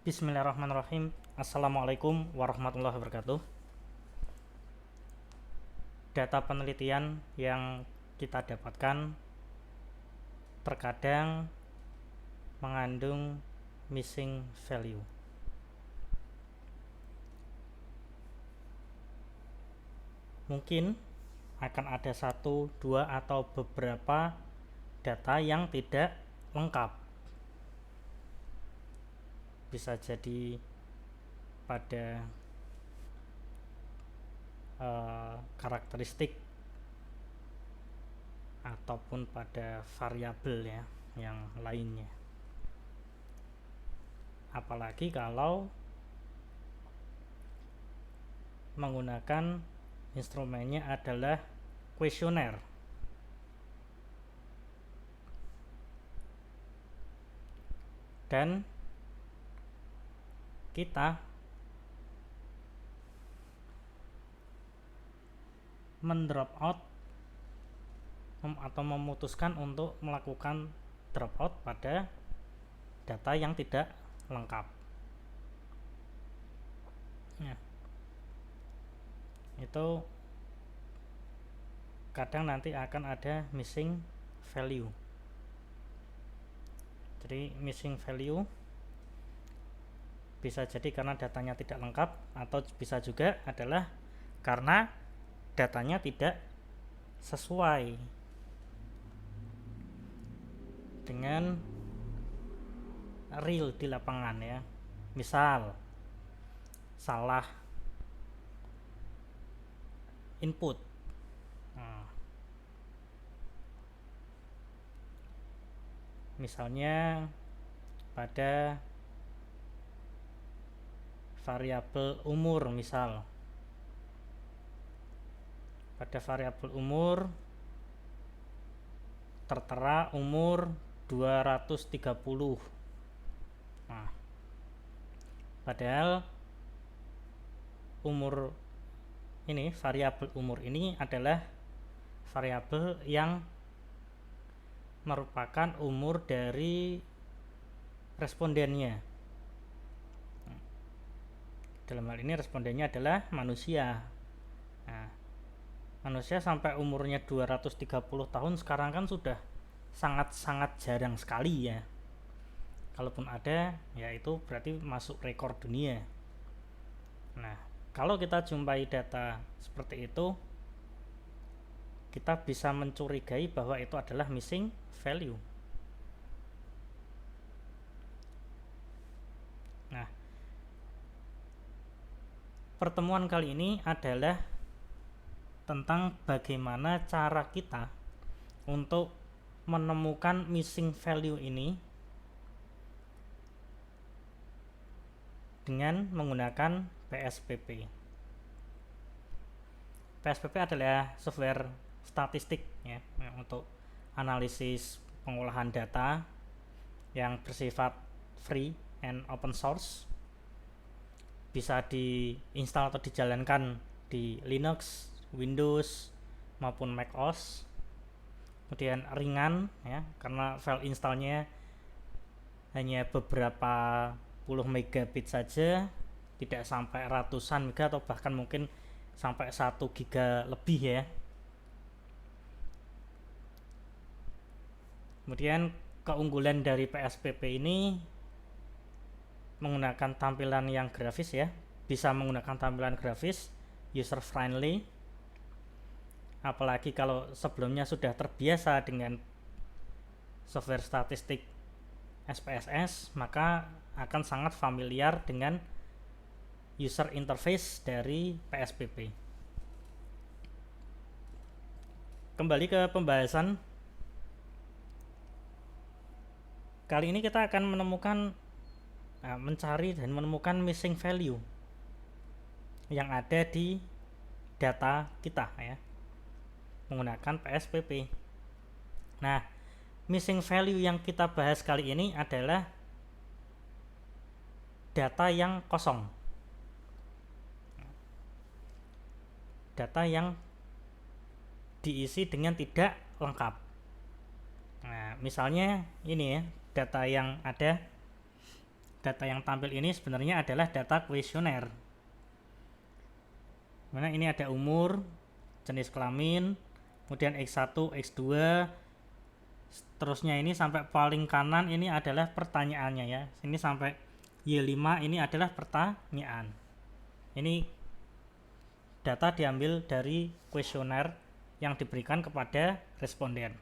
Bismillahirrahmanirrahim. Assalamualaikum warahmatullahi wabarakatuh. Data penelitian yang kita dapatkan terkadang mengandung missing value. Mungkin akan ada satu, dua, atau beberapa data yang tidak lengkap. Bisa jadi pada karakteristik ataupun pada variabel ya yang lainnya. Apalagi kalau menggunakan instrumennya adalah kuesioner. Dan kita mendrop out atau memutuskan untuk melakukan drop out pada data yang tidak lengkap. Ya. Itu kadang nanti akan ada missing value. Jadi missing value bisa jadi karena datanya tidak lengkap, atau bisa juga adalah karena datanya tidak sesuai dengan real di lapangan ya. Misal salah input. Misalnya pada variabel umur, misal pada variabel umur tertera umur 230. Nah, padahal umur ini, variabel umur ini adalah variabel yang merupakan umur dari respondennya. Dalam hal ini respondennya adalah manusia. Nah, manusia sampai umurnya 230 tahun sekarang kan sudah sangat-sangat jarang sekali ya. Kalaupun ada, ya itu berarti masuk rekor dunia. Nah, kalau kita jumpai data seperti itu, kita bisa mencurigai bahwa itu adalah missing value. Nah, pertemuan kali ini adalah tentang bagaimana cara kita untuk menemukan missing value ini dengan menggunakan PSPP. PSPP adalah software statistik ya, untuk analisis pengolahan data yang bersifat free and open source. Bisa diinstal atau dijalankan di Linux, Windows maupun macOS. Kemudian ringan ya, karena file installnya hanya beberapa puluh megabit saja, tidak sampai ratusan mega atau bahkan mungkin sampai 1 giga lebih ya. Kemudian keunggulan dari PSPP ini menggunakan tampilan yang grafis ya, bisa menggunakan tampilan grafis, user friendly. Apalagi kalau sebelumnya sudah terbiasa dengan software statistik SPSS, maka akan sangat familiar dengan user interface dari PSPP. Kembali ke pembahasan. Kali ini kita akan mencari dan menemukan missing value yang ada di data kita ya, menggunakan PSPP. Nah, missing value yang kita bahas kali ini adalah data yang kosong. Data yang diisi dengan tidak lengkap. Nah, misalnya ini ya, data yang ada data yang tampil ini sebenarnya adalah data kuesioner. Mana ini ada umur, jenis kelamin, kemudian X1, X2, seterusnya ini sampai paling kanan ini adalah pertanyaannya ya. Ini sampai Y5 ini adalah pertanyaan. Ini data diambil dari kuesioner yang diberikan kepada responden.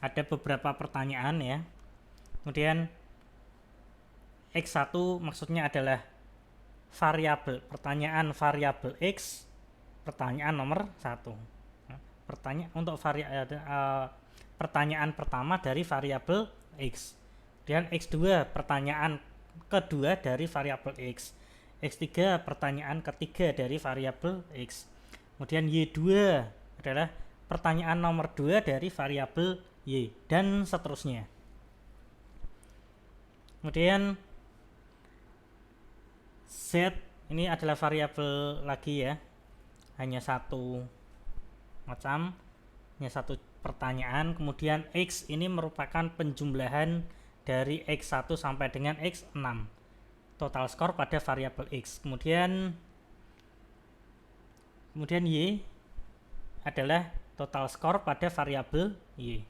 Ada beberapa pertanyaan ya. Kemudian X1 maksudnya adalah variabel, pertanyaan variabel X, pertanyaan nomor 1. Untuk pertanyaan pertama dari variabel X. Kemudian X2 pertanyaan kedua dari variabel X. X3 pertanyaan ketiga dari variabel X. Kemudian Y2 adalah pertanyaan nomor 2 dari variabel Y, dan seterusnya. Kemudian Z ini adalah variabel lagi ya, hanya satu macam, hanya satu pertanyaan. Kemudian X ini merupakan penjumlahan dari X1 sampai dengan X6, total skor pada variabel X. Kemudian Y adalah total skor pada variabel Y.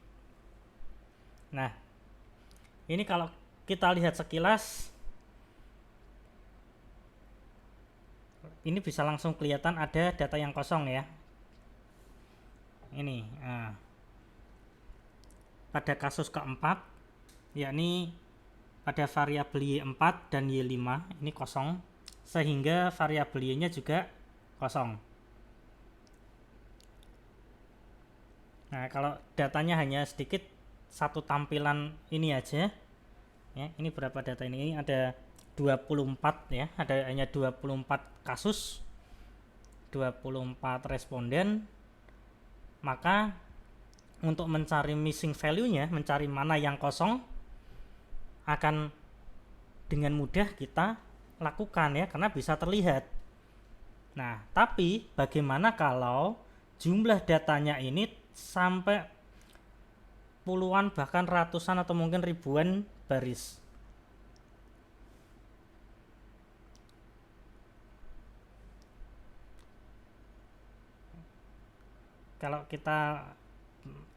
Nah, ini kalau kita lihat sekilas, ini bisa langsung kelihatan ada data yang kosong ya. Ini pada kasus keempat, yakni pada variabel Y4 dan Y5 ini kosong, sehingga variabel Y-nya juga kosong. Nah, kalau datanya hanya sedikit, satu tampilan ini aja ya, ini berapa data ini? Ada 24 ya, ada hanya 24 kasus, 24 responden. Maka untuk mencari missing value-nya, mencari mana yang kosong, akan dengan mudah kita lakukan ya, karena bisa terlihat. Nah, tapi bagaimana kalau jumlah datanya ini sampai puluhan bahkan ratusan atau mungkin ribuan baris? Kalau kita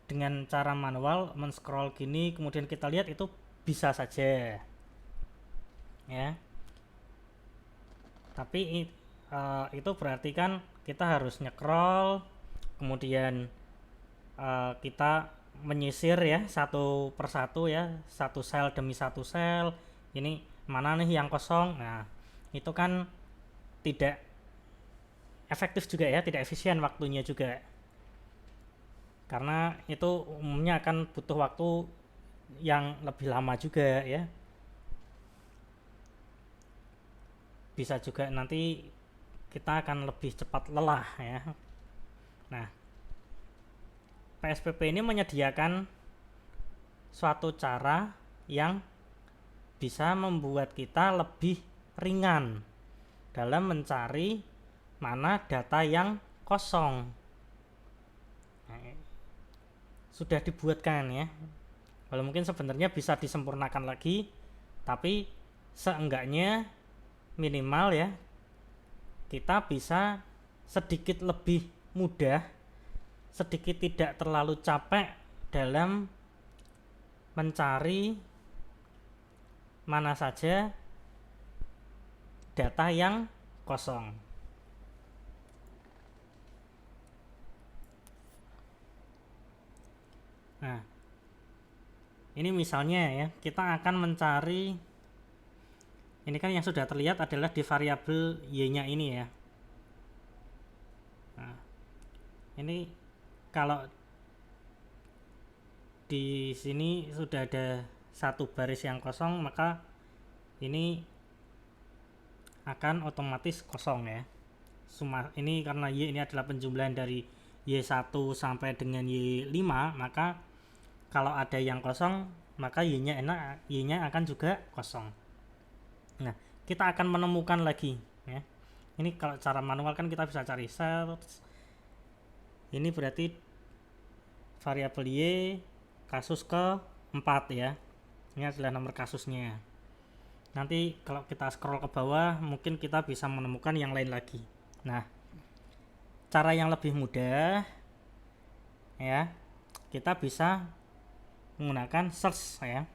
dengan cara manual men-scroll gini, kemudian kita lihat, itu bisa saja ya, tapi itu berarti kan kita harus nge-scroll, kemudian kita menyisir ya satu persatu ya, satu sel demi satu sel, ini mana nih yang kosong. Nah, itu kan tidak efektif juga ya, tidak efisien waktunya juga, karena itu umumnya akan butuh waktu yang lebih lama juga ya. Bisa juga nanti kita akan lebih cepat lelah ya. Nah, PSPP ini menyediakan suatu cara yang bisa membuat kita lebih ringan dalam mencari mana data yang kosong. Nah, sudah dibuatkan ya, walau mungkin sebenarnya bisa disempurnakan lagi, tapi seenggaknya minimal ya, kita bisa sedikit lebih mudah, sedikit tidak terlalu capek dalam mencari mana saja data yang kosong. Nah, ini misalnya ya, kita akan mencari, ini kan yang sudah terlihat adalah di variabel Y-nya ini ya. Nah, ini kalau di sini sudah ada satu baris yang kosong, maka ini akan otomatis kosong ya. Ini karena Y ini adalah penjumlahan dari Y1 sampai dengan Y5, maka kalau ada yang kosong, maka Y-nya akan juga kosong. Nah, kita akan menemukan lagi ya. Ini kalau cara manual kan kita bisa cari search. Ini berarti variabel Y kasus ke-4 ya. Ini adalah nomor kasusnya. Nanti kalau kita scroll ke bawah mungkin kita bisa menemukan yang lain lagi. Nah, cara yang lebih mudah ya, kita bisa menggunakan search ya.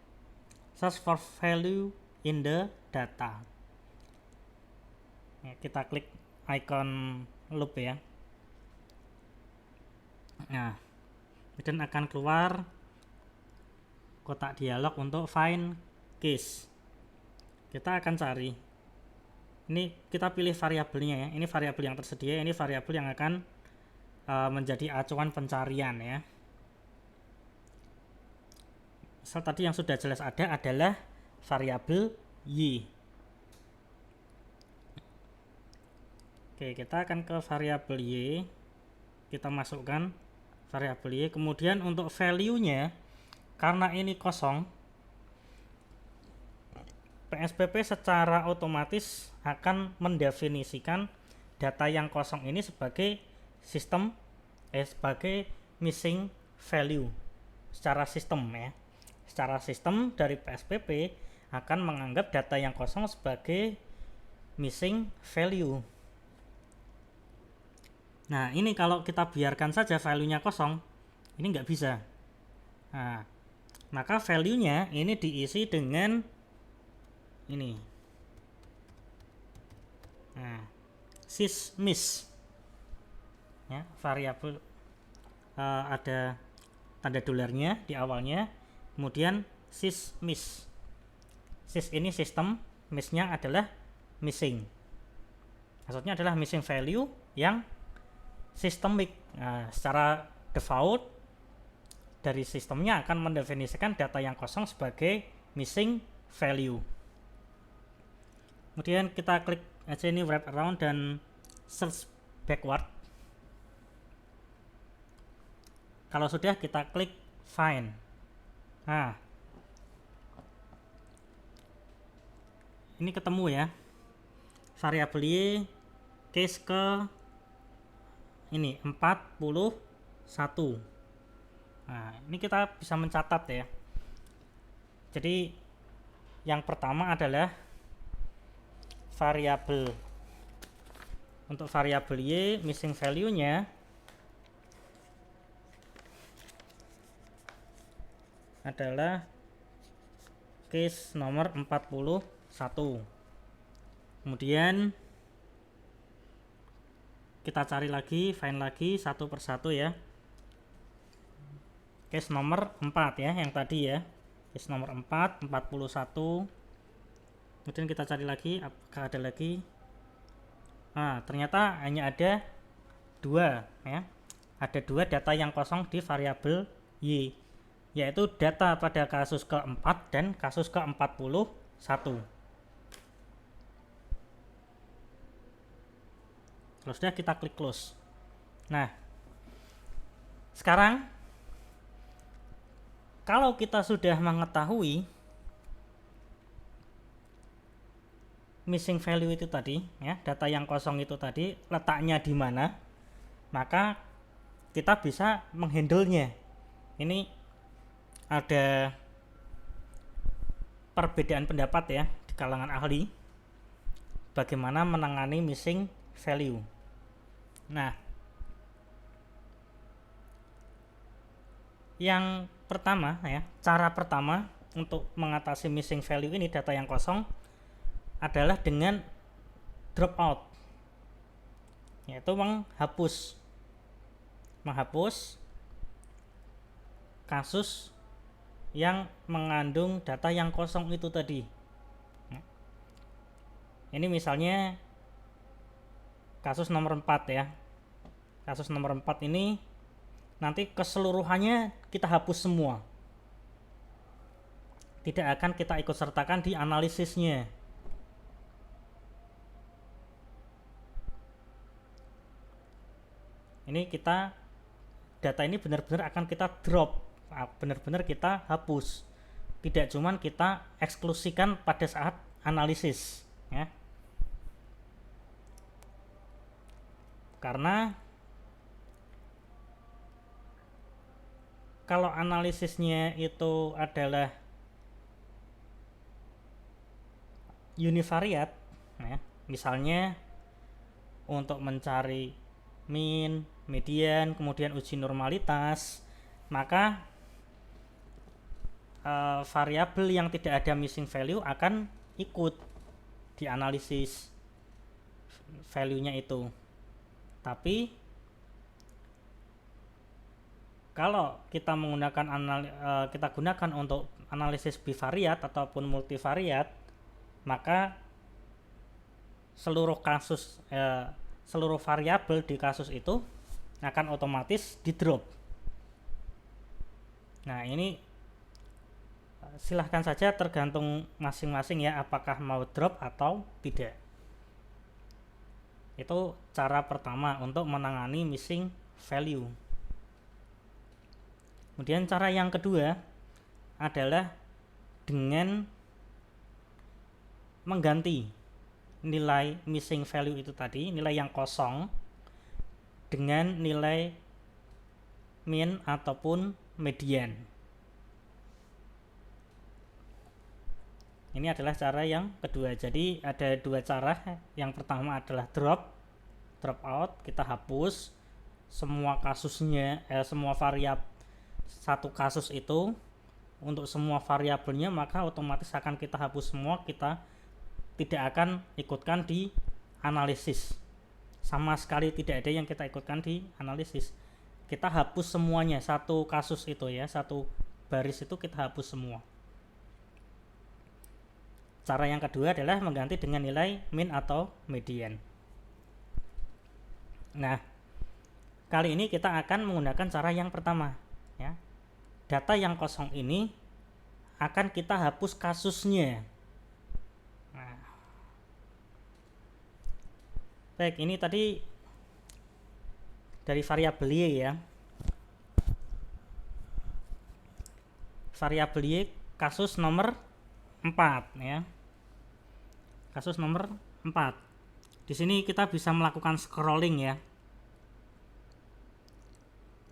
Search for value in the data. Ya, kita klik icon loop ya. Nah, kemudian akan keluar kotak dialog untuk find case. Kita akan cari. Ini kita pilih variabelnya ya. Ini variabel yang tersedia, ini variabel yang akan menjadi acuan pencarian ya. Misal tadi yang sudah jelas ada adalah variabel y. Oke, kita akan ke variabel y. Kita masukkan variabel y. Kemudian untuk value-nya, karena ini kosong, PSPP secara otomatis akan mendefinisikan data yang kosong ini sebagai sebagai missing value secara sistem ya. Secara sistem dari PSPP akan menganggap data yang kosong sebagai missing value. Nah, ini kalau kita biarkan saja value-nya kosong, ini nggak bisa. Nah, maka value-nya ini diisi dengan ini. Nah, sysmiss. Ya, variabel ada tanda dolarnya di awalnya, kemudian sysmiss. Sys ini sistem, miss-nya adalah missing. Maksudnya adalah missing value yang sistemik. Nah, secara default dari sistemnya akan mendefinisikan data yang kosong sebagai missing value. Kemudian kita klik aja ini wrap around dan search backward. Kalau sudah, kita klik find. Nah, ini ketemu ya, variabel y case ke ini 41. Nah, ini kita bisa mencatat ya. Jadi yang pertama adalah variabel, untuk variabel y missing value-nya adalah case nomor 41. Kemudian kita cari lagi, find lagi satu persatu ya. Case nomor 4 ya, yang tadi ya. Case nomor 4, 41. Kemudian kita cari lagi, apakah ada lagi? Nah, ternyata hanya ada 2 ya. Ada 2 data yang kosong di variabel y, yaitu data pada kasus ke-4 dan kasus ke-41. Kalau sudah, kita klik close. Nah, sekarang kalau kita sudah mengetahui missing value itu tadi ya, data yang kosong itu tadi letaknya di mana, maka kita bisa menghandle-nya. Ini ada perbedaan pendapat ya di kalangan ahli bagaimana menangani missing value. Nah, yang pertama ya, cara pertama untuk mengatasi missing value ini, data yang kosong, adalah dengan drop out, yaitu menghapus kasus yang mengandung data yang kosong itu tadi. Ini misalnya kasus nomor 4 ya. Kasus nomor 4 ini nanti keseluruhannya kita hapus semua. Tidak akan kita ikut sertakan di analisisnya. Ini data ini benar-benar akan kita drop, benar-benar kita hapus. Tidak cuman kita eksklusikan pada saat analisis ya. Karena kalau analisisnya itu adalah univariate ya, misalnya untuk mencari min, median, kemudian uji normalitas, maka variabel yang tidak ada missing value akan ikut dianalisis value-nya itu. Tapi kalau kita menggunakan kita gunakan untuk analisis bivariat ataupun multivariat, maka seluruh kasus seluruh variabel di kasus itu akan otomatis di drop. Nah, ini silahkan saja, tergantung masing-masing ya, apakah mau drop atau tidak. Itu cara pertama untuk menangani missing value. Kemudian cara yang kedua adalah dengan mengganti nilai missing value itu tadi, nilai yang kosong, dengan nilai min ataupun median. Ini adalah cara yang kedua. Jadi ada dua cara. Yang pertama adalah drop out, kita hapus semua kasusnya, semua variabel satu kasus itu untuk semua variabelnya, maka otomatis akan kita hapus semua, kita tidak akan ikutkan di analisis, sama sekali tidak ada yang kita ikutkan di analisis. Kita hapus semuanya, satu kasus itu ya, satu baris itu kita hapus semua. Cara yang kedua adalah mengganti dengan nilai min atau median. Nah, kali ini kita akan menggunakan cara yang pertama ya. Data yang kosong ini akan kita hapus kasusnya. Nah, baik, ini tadi dari variabel Y ya. Variabel Y kasus nomor 4 ya. Kasus nomor 4. Di sini kita bisa melakukan scrolling ya.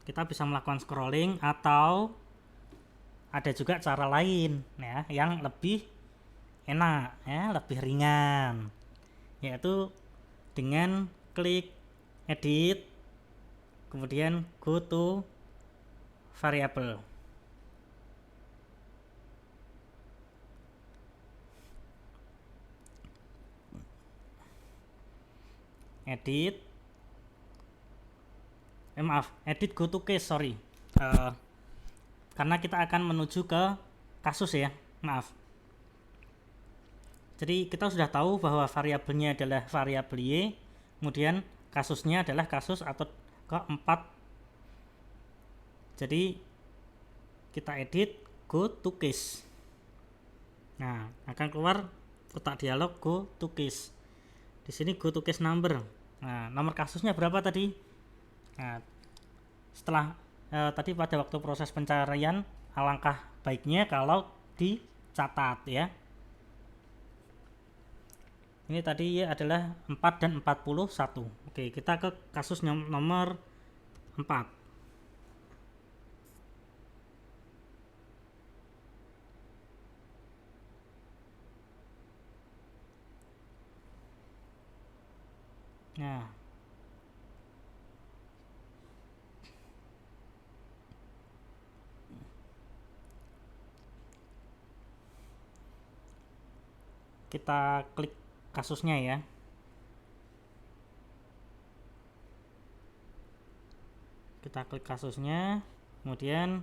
Kita bisa melakukan scrolling, atau ada juga cara lain ya yang lebih enak ya, lebih ringan, yaitu dengan klik edit, kemudian go to variable. Edit go to case, karena kita akan menuju ke kasus ya, maaf. Jadi kita sudah tahu bahwa variabelnya adalah variabel Y, kemudian kasusnya adalah kasus atau keempat. Jadi kita edit go to case. Nah, akan keluar kotak dialog go to case. Di sini go to case number. Nah, nomor kasusnya berapa tadi? Nah, setelah tadi pada waktu proses pencarian, alangkah baiknya kalau dicatat ya. Ini tadi ya adalah 4 dan 41. Oke, kita ke kasus nomor 4. Nah, kita klik kasusnya ya. Kita klik kasusnya, kemudian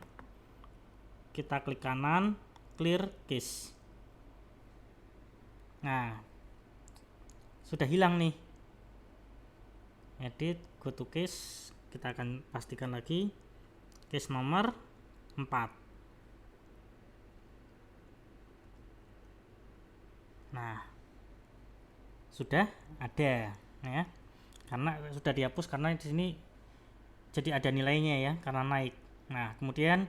kita klik kanan, clear case. Nah, sudah hilang nih. Edit go to case, kita akan pastikan lagi case nomor 4. Nah, sudah ada ya, karena sudah dihapus, karena di sini jadi ada nilainya ya, karena naik. Nah, kemudian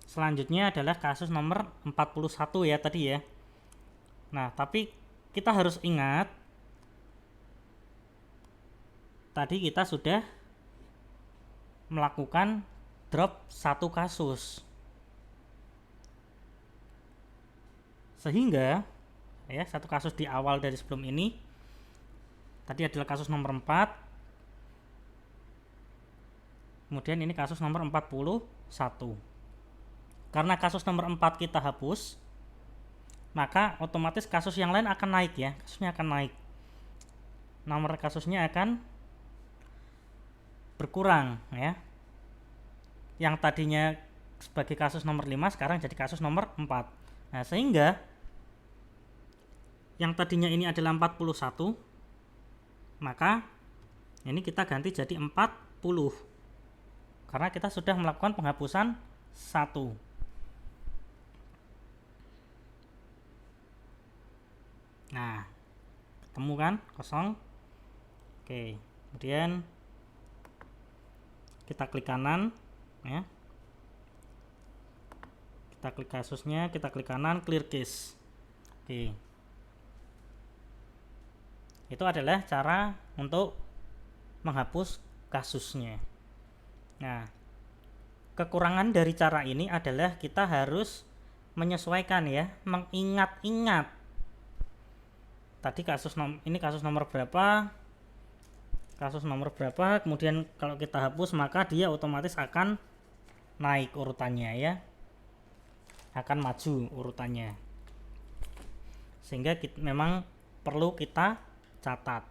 selanjutnya adalah kasus nomor 41 ya tadi ya. Nah, tapi kita harus ingat tadi kita sudah melakukan drop satu kasus, sehingga ya, satu kasus di awal dari sebelum ini. Tadi adalah kasus nomor 4. Kemudian ini kasus nomor 41. Karena kasus nomor 4 kita hapus, maka otomatis kasus yang lain akan naik ya, kasusnya akan naik. Nomor kasusnya akan berkurang ya. Yang tadinya sebagai kasus nomor 5 sekarang jadi kasus nomor 4. Nah, sehingga yang tadinya ini adalah 41, maka ini kita ganti jadi 40. Karena kita sudah melakukan penghapusan 1. Nah, ketemu kan kosong. Oke, kemudian kita klik kanan ya. Kita klik kasusnya, kita klik kanan, clear case. Oke. Itu adalah cara untuk menghapus kasusnya. Nah, kekurangan dari cara ini adalah kita harus menyesuaikan ya, mengingat-ingat. Tadi ini kasus nomor berapa? Kasus nomor berapa? Kemudian kalau kita hapus maka dia otomatis akan naik urutannya ya. Akan maju urutannya, sehingga memang perlu kita catat.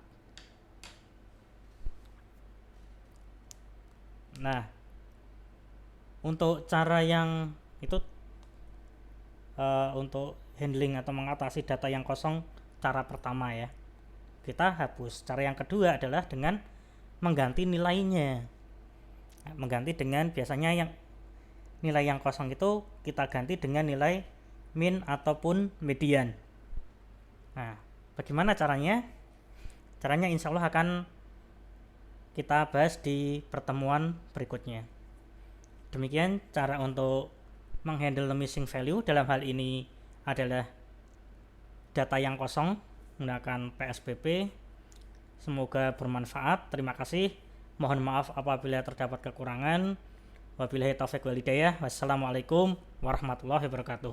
Nah, untuk cara yang itu untuk handling atau mengatasi data yang kosong, cara pertama ya, kita hapus. Cara yang kedua adalah dengan mengganti nilainya, mengganti dengan biasanya yang nilai yang kosong itu kita ganti dengan nilai min ataupun median. Nah, bagaimana caranya? Caranya insya Allah akan kita bahas di pertemuan berikutnya. Demikian cara untuk menghandle missing value. Dalam hal ini adalah data yang kosong menggunakan PSBP. Semoga bermanfaat. Terima kasih. Mohon maaf apabila terdapat kekurangan. Wabillahi taufiq wal hidayah. Wassalamualaikum warahmatullahi wabarakatuh.